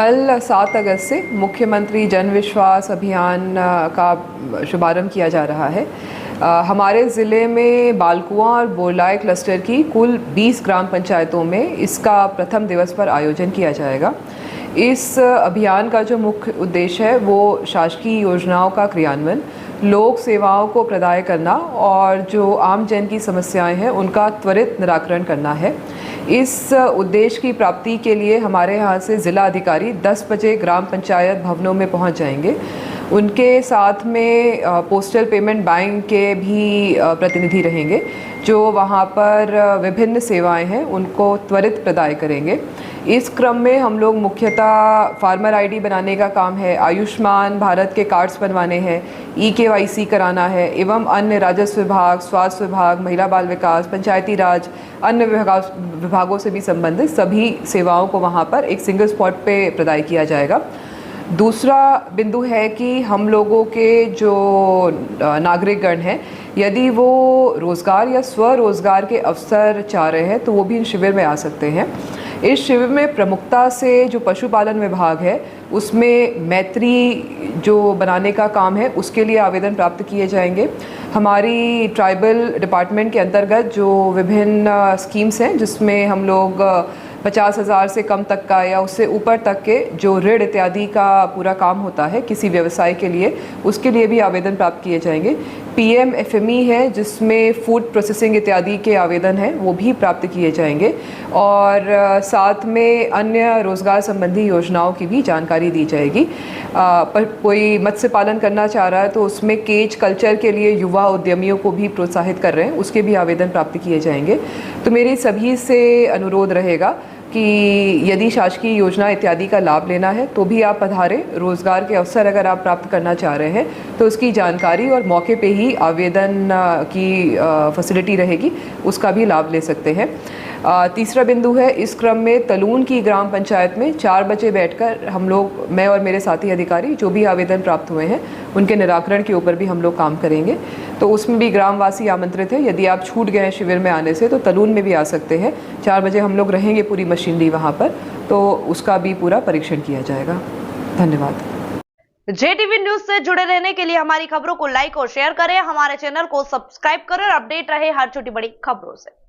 कल 7 अगस्त से मुख्यमंत्री जन विश्वास अभियान का शुभारंभ किया जा रहा है। हमारे ज़िले में बालकुआं और बोरलाए क्लस्टर की कुल 20 ग्राम पंचायतों में इसका प्रथम दिवस पर आयोजन किया जाएगा। इस अभियान का जो मुख्य उद्देश्य है वो शासकीय योजनाओं का क्रियान्वयन, लोक सेवाओं को प्रदाय करना और जो आम जन की समस्याएं हैं उनका त्वरित निराकरण करना है। इस उद्देश्य की प्राप्ति के लिए हमारे यहाँ से ज़िला अधिकारी 10 बजे ग्राम पंचायत भवनों में पहुँच जाएंगे। उनके साथ में पोस्टल पेमेंट बैंक के भी प्रतिनिधि रहेंगे जो वहाँ पर विभिन्न सेवाएं हैं उनको त्वरित प्रदाय करेंगे। इस क्रम में हम लोग मुख्यतः फार्मर आईडी बनाने का काम है, आयुष्मान भारत के कार्ड्स बनवाने हैं, EKYC कराना है एवं अन्य राजस्व विभाग, स्वास्थ्य विभाग, महिला बाल विकास, पंचायती राज, अन्य विभागों से भी संबंधित सभी सेवाओं को वहाँ पर एक सिंगल स्पॉट पे प्रदाय किया जाएगा। दूसरा बिंदु है कि हम लोगों के जो नागरिकगण हैं यदि वो रोज़गार या स्वरोज़गार के अवसर चाह रहे हैं तो वो भी इन शिविर में आ सकते हैं। इस शिविर में प्रमुखता से जो पशुपालन विभाग है उसमें मैत्री जो बनाने का काम है उसके लिए आवेदन प्राप्त किए जाएंगे। हमारी ट्राइबल डिपार्टमेंट के अंतर्गत जो विभिन्न स्कीम्स हैं जिसमें हम लोग 50,000 से कम तक का या उससे ऊपर तक के जो ऋण इत्यादि का पूरा काम होता है किसी व्यवसाय के लिए, उसके लिए भी आवेदन प्राप्त किए जाएंगे। PMFME है जिसमें फूड प्रोसेसिंग इत्यादि के आवेदन हैं वो भी प्राप्त किए जाएंगे और साथ में अन्य रोज़गार संबंधी योजनाओं की भी जानकारी दी जाएगी। पर कोई मत्स्य पालन करना चाह रहा है तो उसमें केज कल्चर के लिए युवा उद्यमियों को भी प्रोत्साहित कर रहे हैं, उसके भी आवेदन प्राप्त किए जाएंगे। तो मेरी सभी से अनुरोध रहेगा कि यदि शासकीय योजना इत्यादि का लाभ लेना है तो भी आप पधारें। रोज़गार के अवसर अगर आप प्राप्त करना चाह रहे हैं तो उसकी जानकारी और मौके पे ही आवेदन की फैसिलिटी रहेगी, उसका भी लाभ ले सकते हैं। तीसरा बिंदु है, इस क्रम में तलून की ग्राम पंचायत में 4 बजे बैठकर हम लोग, मैं और मेरे साथी अधिकारी जो भी आवेदन प्राप्त हुए हैं उनके निराकरण के ऊपर भी हम लोग काम करेंगे। तो उसमें भी ग्रामवासी आमंत्रित हैं। यदि आप छूट गए हैं शिविर में आने से तो तलून में भी आ सकते हैं। 4 बजे हम लोग रहेंगे पूरी मशीनरी वहाँ पर, तो उसका भी पूरा परीक्षण किया जाएगा। धन्यवाद। JTV न्यूज से जुड़े रहने के लिए हमारी खबरों को लाइक और शेयर करें, हमारे चैनल को सब्सक्राइब करें और अपडेट रहे हर छोटी बड़ी खबरों से।